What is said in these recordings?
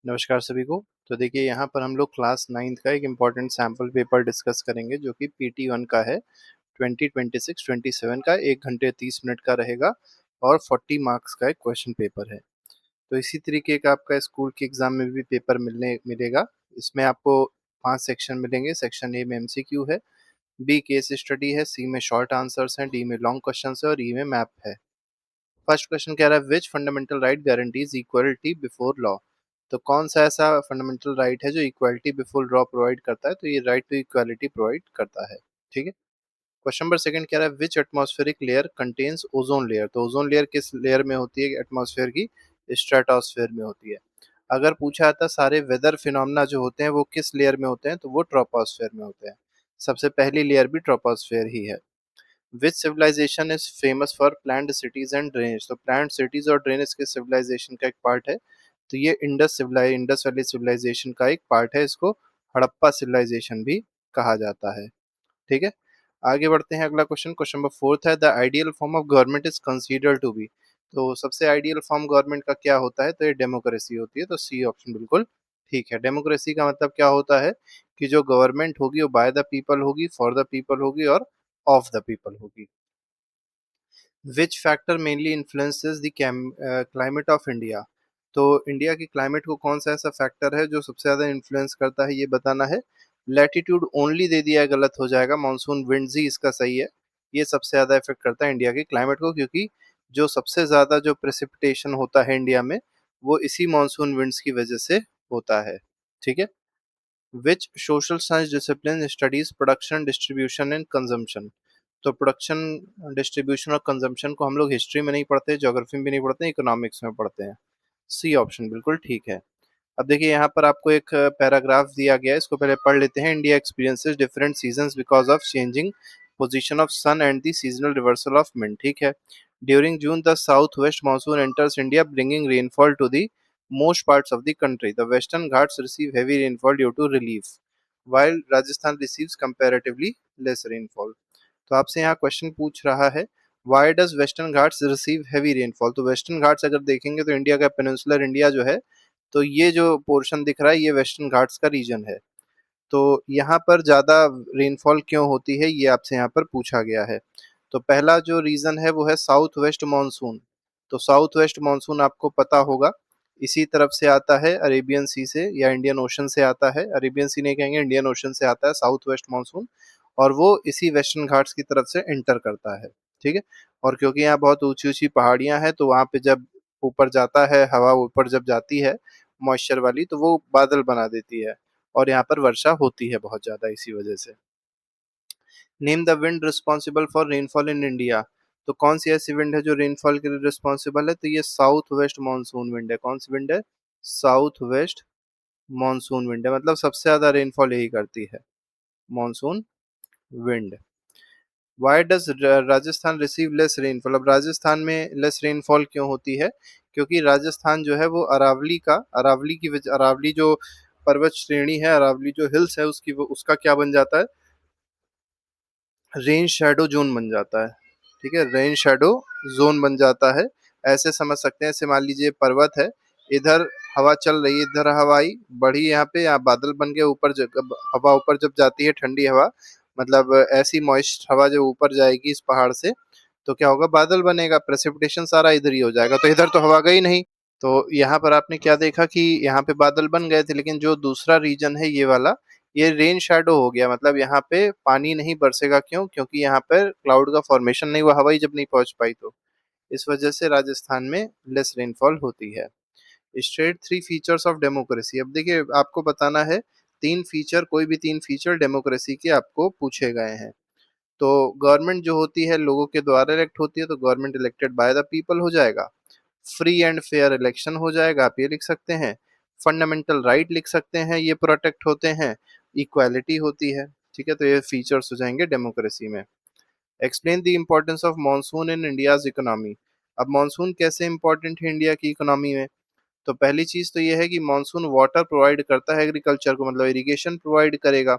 नमस्कार सभी को। तो देखिए यहाँ पर हम लोग क्लास 9th का एक इम्पॉर्टेंट सैम्पल पेपर डिस्कस करेंगे जो कि PT1 का है। 2026-27 का 1 घंटे 30 मिनट का रहेगा और 40 मार्क्स का एक क्वेश्चन पेपर है। तो इसी तरीके का आपका स्कूल के एग्जाम में भी पेपर मिलेगा। इसमें आपको 5 सेक्शन मिलेंगे। सेक्शन ए में MCQ है, बी केस स्टडी है, सी में शॉर्ट आंसर्स हैं, डी में लॉन्ग क्वेश्चन है और ई में मैप है। फर्स्ट क्वेश्चन कह रहा है which fundamental right guarantees equality before law. तो कौन सा ऐसा फंडामेंटल राइट है जो इक्वालिटी बिफोर लॉ प्रोवाइड करता है। तो ये राइट टू इक्वालिटी प्रोवाइड करता है। ठीक है। क्वेश्चन नंबर सेकंड कह रहा है which atmospheric layer contains ozone layer. तो ओजोन लेयर किस लेयर में होती है एटमॉस्फेयर की? स्ट्रेटोस्फेयर में होती है। अगर पूछा जाता सारे वेदर फिनोमेना जो होते हैं वो किस लेयर में होते हैं, तो वो ट्रोपोस्फेयर में होते हैं। सबसे पहली लेयर भी ट्रोपोस्फेयर ही है। Which civilization is famous for planned cities and drainage. तो प्लान्ड सिटीज और ड्रेनेज के सिविलाइजेशन का एक पार्ट है। तो ये इंडस वैली सिविलाइजेशन का एक पार्ट है। इसको हड़प्पा सिविलाइजेशन भी कहा जाता है। ठीक है। आगे बढ़ते हैं। अगला क्वेश्चन, क्वेश्चन नंबर फोर्थ है the ideal form of government is considered to be. तो सबसे आइडियल फॉर्म गवर्नमेंट का क्या होता है? तो ये डेमोक्रेसी होती है। तो सी ऑप्शन बिल्कुल ठीक है। डेमोक्रेसी का मतलब क्या होता है कि जो गवर्नमेंट होगी वो बाय द पीपल होगी, फॉर द पीपल होगी और ऑफ द पीपल होगी। Which factor mainly influences the climate of India. तो इंडिया की क्लाइमेट को कौन सा ऐसा फैक्टर है जो सबसे ज़्यादा इन्फ्लुएंस करता है, ये बताना है। लैटिट्यूड ओनली दे दिया है, गलत हो जाएगा। मानसून विंड्स ही इसका सही है। ये सबसे ज़्यादा इफेक्ट करता है इंडिया के क्लाइमेट को, क्योंकि जो सबसे ज़्यादा जो प्रेसिपिटेशन होता है इंडिया में वो इसी मानसून विंड्स की वजह से होता है। ठीक है। Which social science discipline studies production distribution and consumption. तो प्रोडक्शन, डिस्ट्रीब्यूशन और कंजम्पशन को हम लोग हिस्ट्री में नहीं पढ़ते, ज्योग्राफी में भी नहीं पढ़ते, इकोनॉमिक्स में पढ़ते हैं। सी ऑप्शन बिल्कुल ठीक है। अब देखिए यहाँ पर आपको एक पैराग्राफ दिया गया है, इसको पहले पढ़ लेते हैं। India experiences different seasons because of changing position of sun and the seasonal reversal of wind. ठीक है। During June the south west monsoon enters India bringing rainfall to the most parts of the country. The Western Ghats receive heavy rainfall due to relief, while Rajasthan receives comparatively less rainfall. तो आपसे यहाँ question पूछ रहा है why does western Ghats receive heavy rainfall. तो western Ghats अगर देखेंगे तो इंडिया का पेनिनसुलर इंडिया जो है, तो ये जो पोर्शन दिख रहा है ये वेस्टर्न घाट्स का रीजन है। तो यहाँ पर ज़्यादा रेनफॉल क्यों होती है ये आपसे यहाँ पर पूछा गया है। तो पहला जो रीज़न है वो है साउथ वेस्ट मानसून। तो साउथ वेस्ट मानसून आपको पता होगा इसी तरफ से आता है, अरेबियन सी से या इंडियन ओशन से आता है। अरेबियन सी नहीं कहेंगे, इंडियन ओशन से आता है साउथ वेस्ट मानसून, और वो इसी वेस्टर्न घाट्स की तरफ से एंटर करता है। ठीक है। और क्योंकि यहाँ बहुत ऊंची ऊंची पहाड़ियाँ हैं तो वहाँ पे जब ऊपर जाता है, हवा ऊपर जब जाती है मॉइस्चर वाली, तो वो बादल बना देती है और यहाँ पर वर्षा होती है बहुत ज़्यादा इसी वजह से। Name the wind responsible for rainfall in India. तो कौन सी ऐसी विंड है जो रेनफॉल के लिए रिस्पॉन्सिबल है? तो ये साउथ वेस्ट मानसून विंड है। कौन सी विंड है? साउथ वेस्ट मानसून विंड है। मतलब सबसे ज्यादा रेनफॉल यही करती है, monsoon wind. Why does Rajasthan receive less rainfall. अब राजस्थान में लेस रेनफॉल क्यों होती है? क्योंकि राजस्थान जो है वो अरावली जो पर्वत श्रेणी है, अरावली जो हिल्स है उसका क्या बन जाता है? रेन शैडो जोन बन जाता है। ठीक है, रेन शैडो जोन बन जाता है। ऐसे समझ सकते हैं, ऐसे मान लीजिए पर्वत है, इधर हवा चल रही है, इधर हवा आई बढ़ी, यहाँ पे यहाँ बादल बन गए। ऊपर जब हवा ऊपर जब जाती है, ठंडी हवा, मतलब ऐसी मॉइस्ट हवा जब ऊपर जाएगी इस पहाड़ से, तो क्या होगा? बादल बनेगा, प्रेसिपिटेशन सारा इधर ही हो जाएगा। तो इधर तो हवा गई नहीं। तो यहाँ पर आपने क्या देखा कि यहाँ पे बादल बन गए थे, लेकिन जो दूसरा रीजन है ये वाला, ये रेन शैडो हो गया। मतलब यहाँ पे पानी नहीं बरसेगा। क्यों? क्योंकि यहाँ पर क्लाउड का फॉर्मेशन नहीं हुआ, हवा ही जब नहीं पहुंच पाई, तो इस वजह से राजस्थान में लेस रेनफॉल होती है। State three features of democracy. अब देखिए आपको बताना है तीन फीचर, कोई भी तीन फीचर डेमोक्रेसी के आपको पूछे गए हैं। तो गवर्नमेंट जो होती है लोगों के द्वारा इलेक्ट होती है, तो government elected by the people हो जाएगा। फ्री एंड फेयर इलेक्शन हो जाएगा, आप ये लिख सकते हैं। फंडामेंटल राइट लिख सकते हैं, ये प्रोटेक्ट होते हैं। इक्वालिटी होती है। ठीक है, तो ये फीचर्स हो जाएंगे डेमोक्रेसी में। Explain the importance of monsoon in India's economy. अब मानसून कैसे इंपॉर्टेंट है इंडिया की इकोनॉमी में? तो पहली चीज तो ये है कि मानसून वाटर प्रोवाइड करता है एग्रीकल्चर को, मतलब इरिगेशन प्रोवाइड करेगा।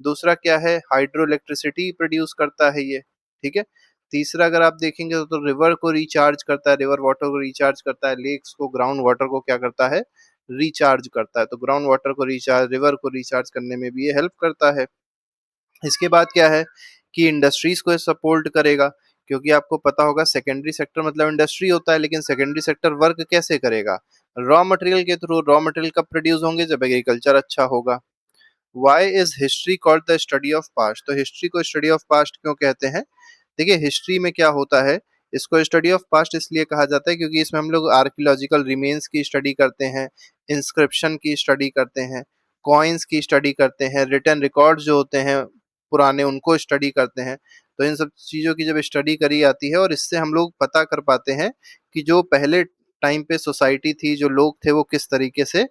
दूसरा क्या है? हाइड्रो इलेक्ट्रिसिटी प्रोड्यूस करता है ये। ठीक है। तीसरा अगर आप देखेंगे तो रिवर को रिचार्ज करता है, रिवर वाटर को रिचार्ज करता है, लेक्स को, ग्राउंड वाटर को क्या करता है? रिचार्ज करता है, तो ग्राउंड वाटर को रिचार्ज, रिवर को रिचार्ज करने में भी ये हेल्प करता है। इसके बाद क्या है कि इंडस्ट्रीज को सपोर्ट करेगा, क्योंकि आपको पता होगा सेकेंडरी सेक्टर मतलब इंडस्ट्री होता है, लेकिन सेकेंडरी सेक्टर वर्क कैसे करेगा? रॉ मटेरियल के थ्रू। रॉ मटेरियल कब प्रोड्यूस होंगे? जब एग्रीकल्चर अच्छा होगा। Why is history called the study of past? तो हिस्ट्री को स्टडी ऑफ पास्ट क्यों कहते हैं? देखिए हिस्ट्री में क्या होता है, इसको स्टडी ऑफ पास्ट इसलिए कहा जाता है क्योंकि इसमें हम लोग आर्कियोलॉजिकल रिमेन्स की स्टडी करते हैं, इंस्क्रिप्शन की स्टडी करते हैं, कॉइन्स की स्टडी करते हैं, रिटन रिकॉर्ड्स जो होते हैं पुराने उनको स्टडी करते हैं। तो इन सब चीज़ों की जब स्टडी करी जाती है और इससे हम लोग पता कर पाते हैं कि जो पहले टाइम पे सोसाइटी थी, जो लोग थे वो किस तरीके से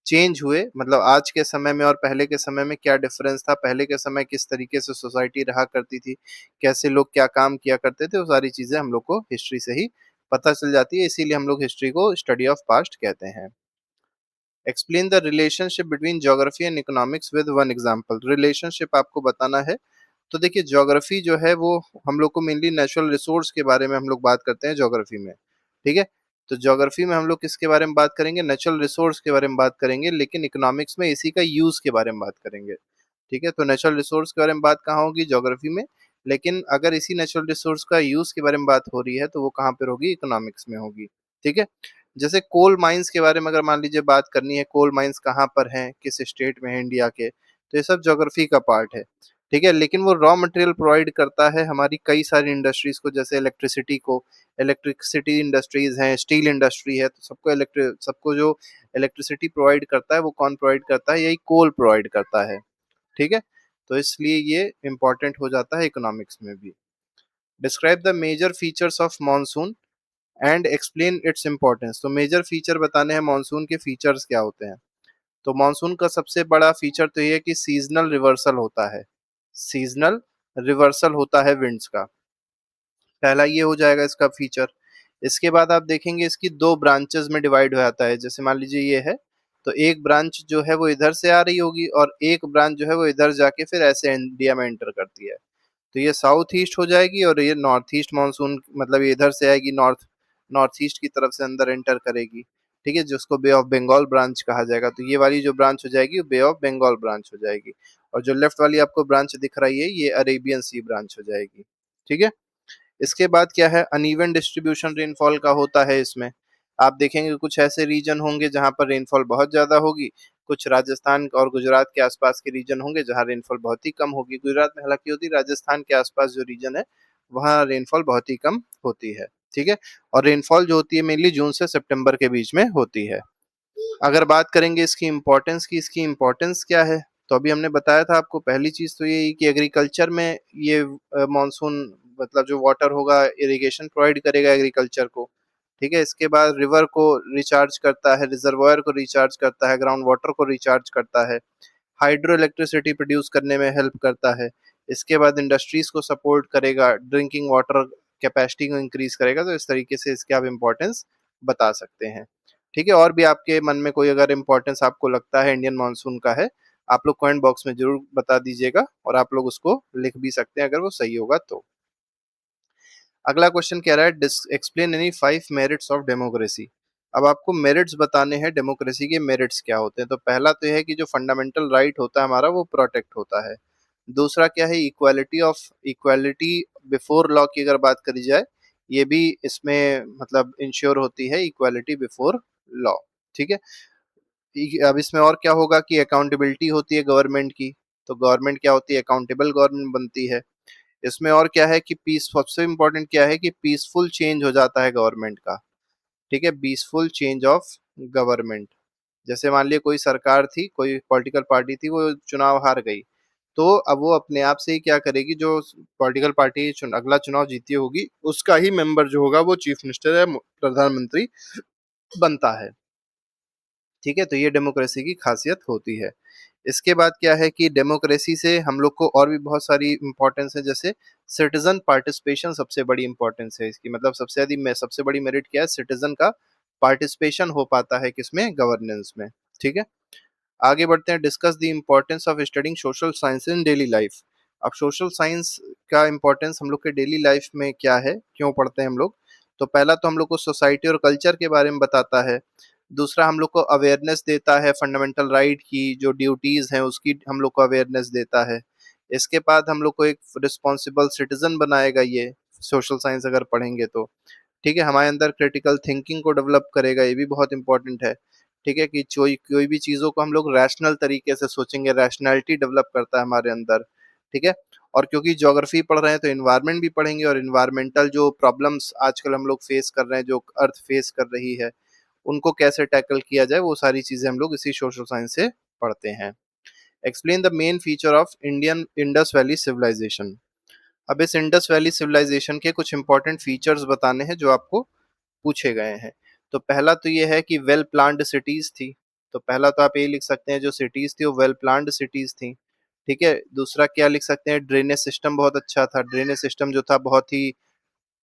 चेंज हुए, मतलब आज के समय में और पहले के समय में क्या डिफरेंस था, पहले के समय किस तरीके से सोसाइटी रहा करती थी, कैसे लोग क्या काम किया करते थे, वो सारी चीजें हम लोग को हिस्ट्री से ही पता चल जाती है, इसीलिए हम लोग हिस्ट्री को स्टडी ऑफ पास्ट कहते हैं। Explain the relationship between geography and economics with one example. Relationship आपको बताना है। तो देखिए ज्योग्राफी जो है वो हम लोग को मेनली नेचुरल रिसोर्स के बारे में हम लोग बात करते हैं ज्योग्राफी में, ठीक है। तो ज्योग्राफी में हम लोग किसके बारे में बात करेंगे? नेचुरल रिसोर्स के बारे में बात करेंगे, लेकिन इकोनॉमिक्स में इसी का यूज के बारे में बात करेंगे, ठीक है। तो नेचुरल रिसोर्स के बारे में बात कहाँ होगी? ज्योग्राफी में। लेकिन अगर इसी नेचुरल रिसोर्स का यूज के बारे में बात हो रही है तो वो कहाँ पर होगी? इकोनॉमिक्स में होगी, ठीक है। जैसे कोल माइंस के बारे में अगर मान लीजिए बात करनी है, कोल माइंस कहाँ पर हैं, किस स्टेट में है इंडिया के, तो ये सब ज्योग्राफी का पार्ट है, ठीक है। लेकिन वो रॉ मटेरियल प्रोवाइड करता है हमारी कई सारी इंडस्ट्रीज को, जैसे इलेक्ट्रिसिटी को, इलेक्ट्रिसिटी इंडस्ट्रीज हैं, स्टील इंडस्ट्री है, तो सबको जो इलेक्ट्रिसिटी प्रोवाइड करता है वो कौन प्रोवाइड करता है? यही कोल प्रोवाइड करता है, ठीक है। तो इसलिए ये इंपॉर्टेंट हो जाता है इकोनॉमिक्स में भी। Describe the major features of monsoon and explain its importance. तो मेजर फीचर बताने हैं मानसून के, फीचर्स क्या होते हैं? तो मानसून का सबसे बड़ा फीचर तो ये है कि सीजनल रिवर्सल होता है, सीजनल रिवर्सल होता है विंड्स का, पहला ये हो जाएगा इसका फीचर। इसके बाद आप देखेंगे इसकी दो ब्रांचेस में डिवाइड हो जाता है, जैसे मान लीजिए ये है, तो एक ब्रांच जो है वो इधर से आ रही होगी और एक ब्रांच जो है वो इधर जाके फिर ऐसे इंडिया में एंटर करती है। तो ये साउथ ईस्ट हो जाएगी और ये नॉर्थ ईस्ट मानसून, मतलब ये इधर से आएगी, नॉर्थ ईस्ट की तरफ से अंदर एंटर करेगी, ठीक है, जिसको बे ऑफ बंगाल ब्रांच कहा जाएगा। तो ये वाली जो ब्रांच हो जाएगी वो बे ऑफ बंगाल ब्रांच हो जाएगी, और जो लेफ्ट वाली आपको ब्रांच दिख रही है ये अरेबियन सी ब्रांच हो जाएगी, ठीक है। इसके बाद क्या है? अनइवन डिस्ट्रीब्यूशन रेनफॉल का होता है इसमें। आप देखेंगे कुछ ऐसे रीजन होंगे जहां पर रेनफॉल बहुत ज्यादा होगी, कुछ राजस्थान और गुजरात के आसपास के रीजन होंगे जहां रेनफॉल बहुत ही कम होगी। गुजरात में हालांकि होती, राजस्थान के आसपास जो रीजन है वहां रेनफॉल बहुत ही कम होती है, ठीक है। और रेनफॉल जो होती है मेनली जून से सितंबर के बीच में होती है। अगर बात करेंगे इसकी इम्पोर्टेंस की, इसकी इम्पोर्टेंस क्या है, तो अभी हमने बताया था आपको, पहली चीज तो यही कि एग्रीकल्चर में ये मानसून मतलब जो वाटर होगा इरिगेशन प्रोवाइड करेगा एग्रीकल्चर को, ठीक है। इसके बाद रिवर को रिचार्ज करता है, रिजर्वायर को रिचार्ज करता है, ग्राउंड वाटर को रिचार्ज करता है, हाइड्रो इलेक्ट्रिसिटी प्रोड्यूस करने में हेल्प करता है। इसके बाद इंडस्ट्रीज को सपोर्ट करेगा, ड्रिंकिंग वाटर कैपेसिटी को इंक्रीज करेगा। तो इस तरीके से इसके आप इम्पोर्टेंस बता सकते हैं, ठीक है। और भी आपके मन में कोई अगर इम्पोर्टेंस आपको लगता है इंडियन मानसून का है, आप लोग कमेंट बॉक्स में जरूर बता दीजिएगा, और आप लोग उसको लिख भी सकते हैं अगर वो सही होगा तो। अगला क्वेश्चन कह रहा है explain any 5 merits of democracy. अब आपको मेरिट्स बताने हैं, डेमोक्रेसी के मेरिट्स क्या होते हैं। तो पहला तो है कि जो फंडामेंटल राइट होता है हमारा वो प्रोटेक्ट होता है। दूसरा क्या है? इक्वालिटी बिफोर लॉ की अगर बात करी जाए, ये भी इसमें मतलब इंश्योर होती है, इक्वालिटी बिफोर लॉ, ठीक है। अब इसमें और क्या होगा कि अकाउंटेबिलिटी होती है गवर्नमेंट की, तो गवर्नमेंट क्या होती है? अकाउंटेबल गवर्नमेंट बनती है। इसमें और क्या है कि पीस, सबसे इम्पोर्टेंट क्या है कि पीसफुल चेंज हो जाता है गवर्नमेंट का, ठीक है, पीसफुल चेंज ऑफ गवर्नमेंट। जैसे मान लिया कोई सरकार थी, कोई पॉलिटिकल पार्टी थी, वो चुनाव हार गई, तो अब वो अपने आप से ही क्या करेगी, जो पॉलिटिकल पार्टी अगला चुनाव जीती होगी उसका ही मेंबर जो होगा वो चीफ मिनिस्टर या प्रधानमंत्री बनता है, ठीक है। तो ये डेमोक्रेसी की खासियत होती है। इसके बाद क्या है कि डेमोक्रेसी से हम लोग को और भी बहुत सारी इंपॉर्टेंस है, जैसे सिटीजन पार्टिसिपेशन सबसे बड़ी इंपॉर्टेंस है इसकी, मतलब सबसे बड़ी मेरिट क्या है? सिटीजन का पार्टिसिपेशन हो पाता है किसमें? गवर्नेंस में, ठीक है। आगे बढ़ते हैं, discuss the importance of studying social science in daily life. अब सोशल साइंस का इम्पोर्टेंस हम लोग के डेली लाइफ में क्या है, क्यों पढ़ते हैं हम लोग? तो पहला तो हम लोग को सोसाइटी और कल्चर के बारे में बताता है। दूसरा हम लोग को अवेयरनेस देता है फंडामेंटल राइट की, जो ड्यूटीज हैं उसकी हम लोग को अवेयरनेस देता है। इसके बाद हम लोग को एक रिस्पॉन्सिबल सिटीजन बनाएगा ये, सोशल साइंस अगर पढ़ेंगे तो। ठीक है, हमारे अंदर क्रिटिकल थिंकिंग को डेवलप करेगा, ये भी बहुत इंपॉर्टेंट है। ठीक है, कि कोई भी चीज़ों को हम लोग रैशनल तरीके से सोचेंगे, रैशनैलिटी डेवलप करता है हमारे अंदर। ठीक है, और क्योंकि ज्योग्राफी पढ़ रहे हैं तो इन्वायरमेंट भी पढ़ेंगे, और इन्वायरमेंटल जो प्रॉब्लम्स आजकल हम लोग फेस कर रहे हैं, जो अर्थ फेस कर रही है, उनको कैसे टैकल किया जाए, वो सारी चीज़ें हम लोग इसी सोशल साइंस से पढ़ते हैं। Explain the main feature of Indian Indus valley civilization. अब इस इंडस वैली सिविलाइजेशन के कुछ इंपॉर्टेंट फीचर्स बताने हैं जो आपको पूछे गए हैं। तो पहला तो ये है कि वेल प्लान्ड सिटीज थी। तो पहला तो आप ये लिख सकते हैं, जो सिटीज थी वो वेल प्लान्ड सिटीज थी। ठीक है, दूसरा क्या लिख सकते हैं, ड्रेनेज सिस्टम बहुत अच्छा था। ड्रेनेज सिस्टम जो था बहुत ही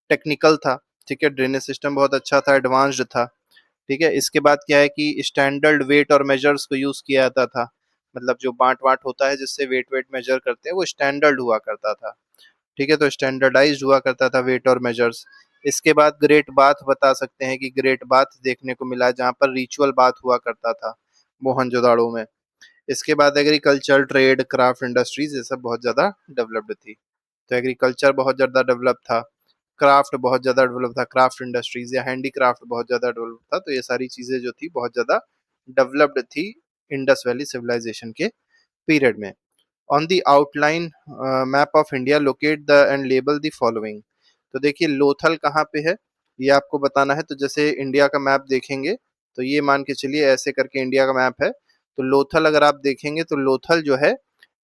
टेक्निकल था। ठीक है, ड्रेनेज सिस्टम बहुत अच्छा था, एडवांस्ड था। ठीक है, इसके बाद क्या है कि स्टैंडर्ड वेट और मेजर्स को यूज किया जाता था। मतलब जो बांट वाट होता है जिससे वेट वेट मेजर करते हैं, वो स्टैंडर्ड हुआ करता था। ठीक है, तो स्टैंडर्डाइज्ड हुआ करता था वेट और मेजर्स। इसके बाद ग्रेट बाथ बता सकते हैं कि ग्रेट बाथ देखने को मिला, जहाँ पर रिचुअल बाथ हुआ करता था मोहनजोदाड़ो में। इसके बाद एग्रीकल्चर, ट्रेड, क्राफ्ट इंडस्ट्रीज, ये सब बहुत ज़्यादा डेवलप्ड थी। तो एग्रीकल्चर बहुत ज़्यादा डेवलप था, क्राफ्ट बहुत ज़्यादा डेवलप था, क्राफ्ट इंडस्ट्रीज या हैंडीक्राफ्ट बहुत ज़्यादा डेवलप था। तो ये सारी चीज़ें जो थी बहुत ज़्यादा डेवलप्ड थी इंडस वैली सिविलाइजेशन के पीरियड में। On the outline map of India locate the end label the following. तो देखिए लोथल कहाँ पे है, ये आपको बताना है। तो जैसे इंडिया का मैप देखेंगे, तो ये मान के चलिए ऐसे करके इंडिया का मैप है। तो लोथल अगर आप देखेंगे तो लोथल जो है,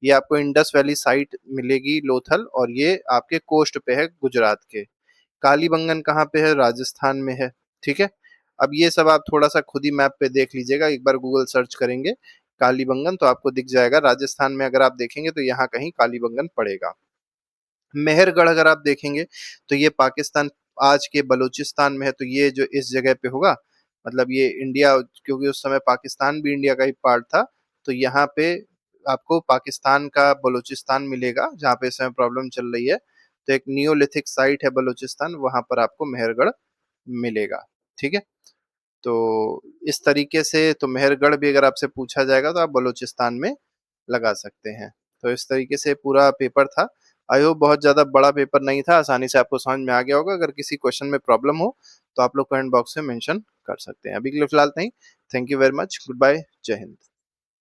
ये आपको इंडस वैली साइट मिलेगी लोथल, और ये आपके कोस्ट पे है गुजरात के। कालीबंगन कहाँ पे है, राजस्थान में है। ठीक है, अब ये सब आप थोड़ा सा खुद ही मैप पे देख लीजिएगा, एक बार गूगल सर्च करेंगे कालीबंगन तो आपको दिख जाएगा। राजस्थान में अगर आप देखेंगे तो यहाँ कहीं कालीबंगन पड़ेगा। मेहरगढ़ अगर आप देखेंगे तो ये पाकिस्तान आज के बलूचिस्तान में है, तो ये जो इस जगह पे होगा, मतलब ये इंडिया, क्योंकि उस समय पाकिस्तान भी इंडिया का ही पार्ट था, तो यहाँ पे आपको पाकिस्तान का बलूचिस्तान मिलेगा, जहाँ पे इस समय प्रॉब्लम चल रही है। तो एक नियोलिथिक साइट है बलूचिस्तान, वहां पर आपको मेहरगढ़ मिलेगा। ठीक है, तो इस तरीके से तो मेहरगढ़ भी अगर आपसे पूछा जाएगा तो आप बलूचिस्तान में लगा सकते हैं। तो इस तरीके से पूरा पेपर था। आई होप बहुत ज़्यादा बड़ा पेपर नहीं था, आसानी से आपको समझ में आ गया होगा। अगर किसी क्वेश्चन में प्रॉब्लम हो तो आप लोग कमेंट बॉक्स में मेंशन कर सकते हैं। अभी के लिए फिलहाल नहीं। Thank you very much, good bye, जय हिंद।